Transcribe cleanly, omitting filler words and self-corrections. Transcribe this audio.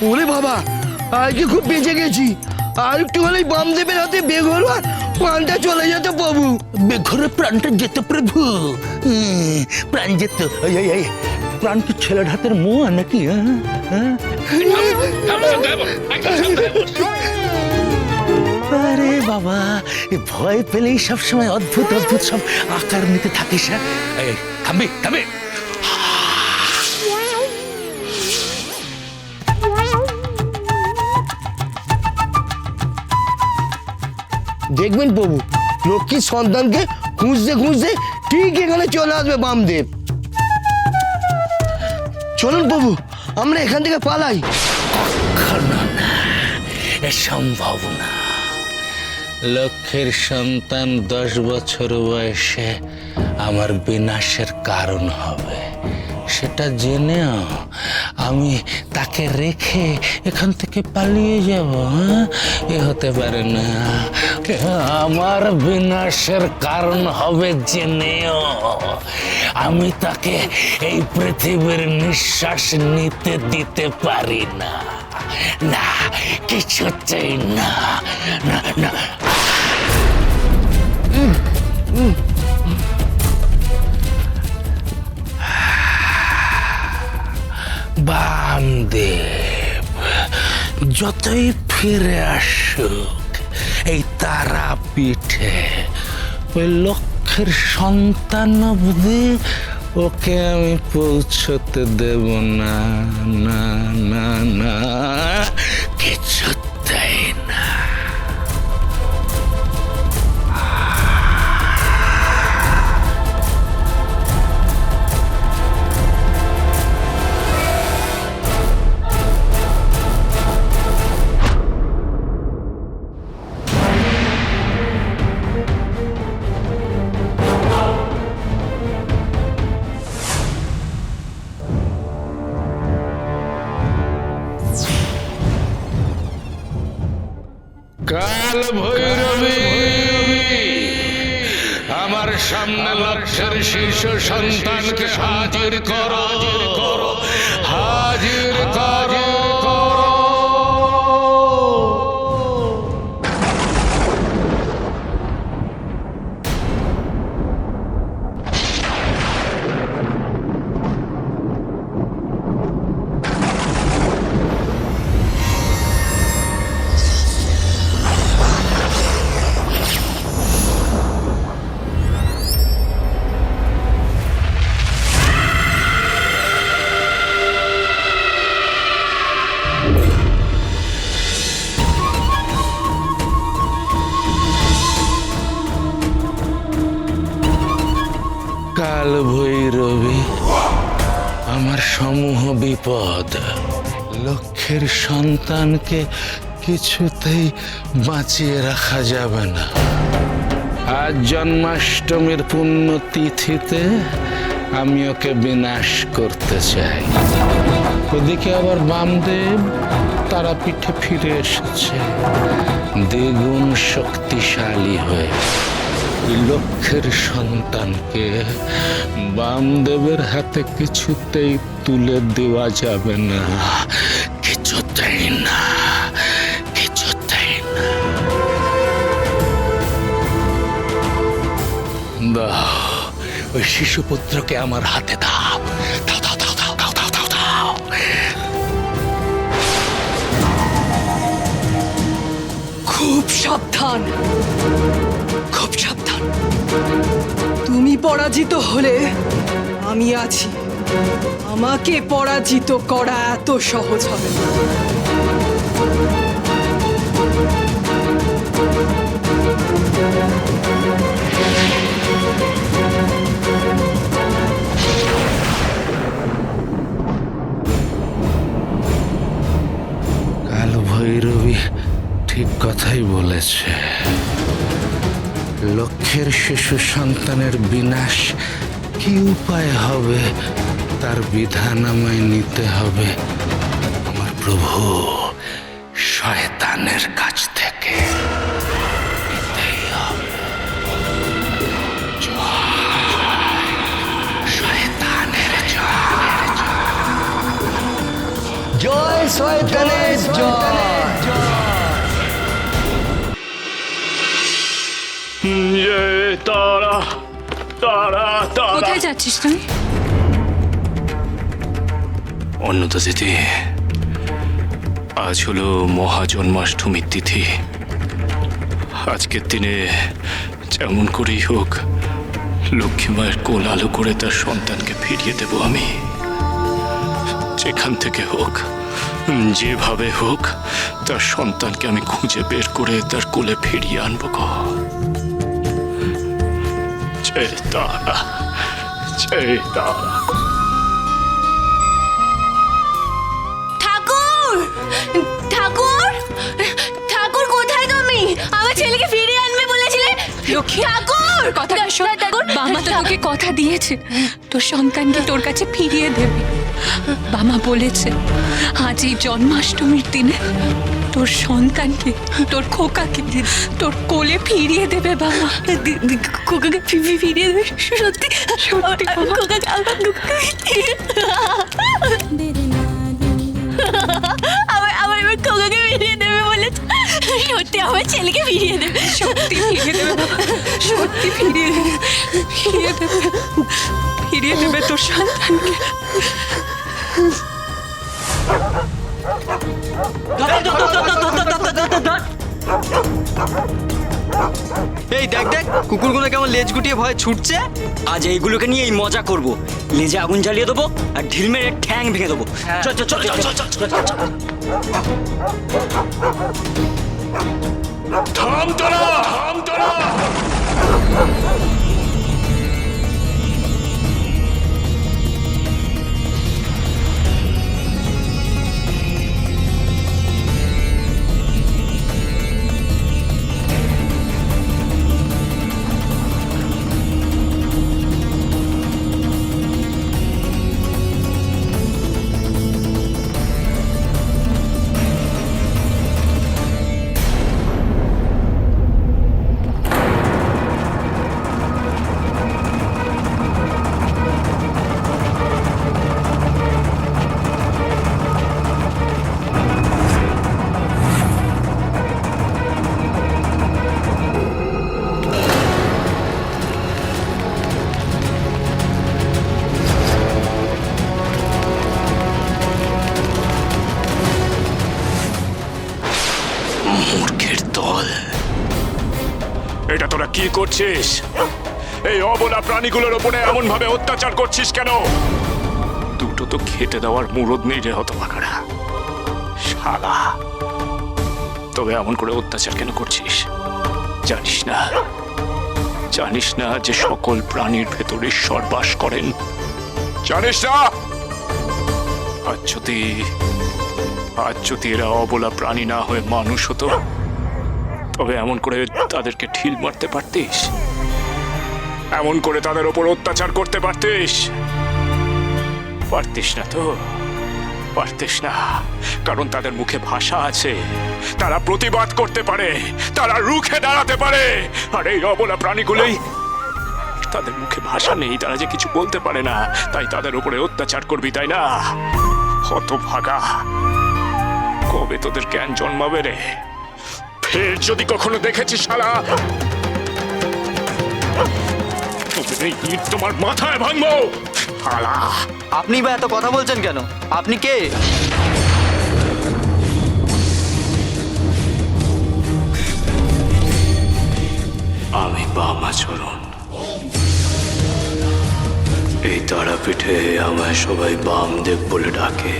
ওরে বাবা, আজকে খুব বেঁচে গেছি। আর একটু হলেই বামদেবের হাতে বেঘরোয়া প্রাণটা চলে যেত প্রভু। বেঘরে প্রাণটা যেত প্রভু, প্রাণ যেত। প্রাণ কি ছেলের হাতের মোয়া নাকি? আরে বাবা, ভয় পেলেই সবসময় অদ্ভুত অদ্ভুত সব আকার নিতে থাকিস। থামবে থামবে। দেখবেন প্রভু, লক্ষ্মীর সন্তানকে খুঁজতে খুঁজতে ঠিক এখানে চলে আসবে বামদেব। চলুন প্রভু, আমরা এখান থেকে পালাই। কখনো না, এ সম্ভব না। লক্ষ্মীর সন্তান 10 বছর বয়সে আমার বিনাশের কারণ হবে, সেটা জেনেও আমি তাকে রেখে এখান থেকে পালিয়ে যাব? এ হতে পারে না। আমার বিনাশের কারণ হবে জেনেও আমি তাকে এই পৃথিবীর নিঃশ্বাস নিতে দিতে পারি না। না, কিছুতেই না, না না। বামদেব যতই ফিরে আসুক এই তারাপীঠে, ওই লক্ষ্যের সন্তান অবধি ওকে আমি পৌঁছতে দেব না, না না না, কিছুতেই না। কাল ভৈরবী, আমার সামনে লক্ষ্যের শিশু সন্তানকে হাজির করো, হাজির করো। কাল ভৈরবী, আমার সমূহ বিপদ। লক্ষ্যের সন্তানকে কিছুতেই বাঁচিয়ে রাখা যাবে না। আজ জন্মাষ্টমীর পুণ্য তিথিতে আমি ওকে বিনাশ করতে চাই। ওদিকে আবার বামদেব তারাপীঠে ফিরে এসেছে দ্বিগুণ শক্তিশালী হয়ে। লক্ষ্যের সন্তানকে বামদেবের হাতে কিছুতেই তুলে দেওয়া যাবে না, কিছুতেই না, কিছুতেই না। দাও, ওই শিশুপুত্রকে আমার হাতে দাও, দাও দাও দাও দাও দাও দাও দাও দাও। খুব সাবধান, খুব সাবধান। তুমি পরাজিত হলে আমি আছি। আমাকে পরাজিত করা এত সহজ হবে না। কাল ভৈরবী ঠিক কথাই বলেছে। লক্ষ্যের শিশু সন্তানের বিনাশ কি উপায় হবে তার বিধান আমায় নিতে হবে আমার প্রভু শয়তানের কাছ থেকে। নিতেই হবে। জয় শয়তানের জয়। জয় শয়তানের জয়। তারা তারা তারা কোথায় যাচ্ছিস তুই? অন্নদা দিদি, আজ হলো মহাজন্মাষ্টমীর তিথি। আজকের দিনে যেমন করেই হোক লক্ষ্মী মায়ের কোল আলো করে তার সন্তানকে ফিরিয়ে দেব আমি। যেখান থেকে হোক, যেভাবে হোক, তার সন্তানকে আমি খুঁজে বের করে তার কোলে ফিরিয়ে আনবো গো। জয় তারা, জয় তারা। ঠাকুর, ঠাকুর, ঠাকুর কোথায় তুমি? আমার ছেলেকে ফিরিয়ে আনবে বলেছিলে। লক্ষ্মী ঠাকুর, কথা শোন। বাবা তো তোকে কথা দিয়েছে, তোর সন্তানকে তোর কাছে ফিরিয়ে দেবে। বাবা বলেছে আজ এই জন্মাষ্টমীর দিনে তোর সন্তানকে, তোর খোকাকে তোর কোলে ফিরিয়ে দেবে বাবা। খোকাকে ফিরিয়ে দেবে? সত্যি সত্যি খোকাকে আমার খোকাকে ফিরিয়ে দেবে বলেছে। সত্যি আমার ছেলেকে ফিরিয়ে দেবে? সত্যি ফিরিয়ে দেবে বাবা, সত্যি ফিরিয়ে দেবে, ফিরিয়ে দেবে, ফিরিয়ে দেবে তোর সন্তানকে। এই দেখ দেখ, কুকুরগুলো কেমন লেজ গুটিয়ে ভয়ে ছুটছে। আজ এইগুলোকে নিয়ে এই মজা করব। লেজে আগুন জ্বালিয়ে দেবো আর ঢিল মেরে ঠ্যাং ভেঙে দেবো। চল চল চল চল চল চল চল চল। থাম তোরা, থাম তোরা। মূর্খের দল, এটা তোরা কি করছিস? এই অবলা প্রাণীগুলোর উপরে এমন ভাবে অত্যাচার করছিস কেন? দুটো তো খেতে দেওয়ার মুরদ নেই রে হতভাগাড়া শালা। তবে এমন করে অত্যাচার কেন করছিস জানিস না? জানিস না যে সকল প্রাণীর ভেতর ঈশ্বর বাস করেন? জানিস না? আজ যদি এরা অবলা প্রাণী না হয়ে মানুষ হতো, তবে এমন করে তাদেরকে ঢিল মারতে পারতিস? এমন করে তাদের ওপর অত্যাচার করতে পারতিস? পারতিস না তো, পারতিস না। কারণ তাদের মুখে ভাষা আছে, তারা প্রতিবাদ করতে পারে, তারা রুখে দাঁড়াতে পারে। আর এই অবলা প্রাণীগুলোই, তাদের মুখে ভাষা নেই, তারা যে কিছু বলতে পারে না, তাই তাদের উপরে অত্যাচার করবি, তাই না? হতভাগা, কবে তোদের জ্ঞান জন্মাবে রে? ফের যদি কখনো দেখেছিস শালা, তোদের এই ইট তোমার মাথায় ভাঙবো শালা। আপনি বা এত কথা বলছেন কেন? আপনি কে? আমি বামাচরণ। এই তারাপীঠে আমায় সবাই বামদেব বলে ডাকে।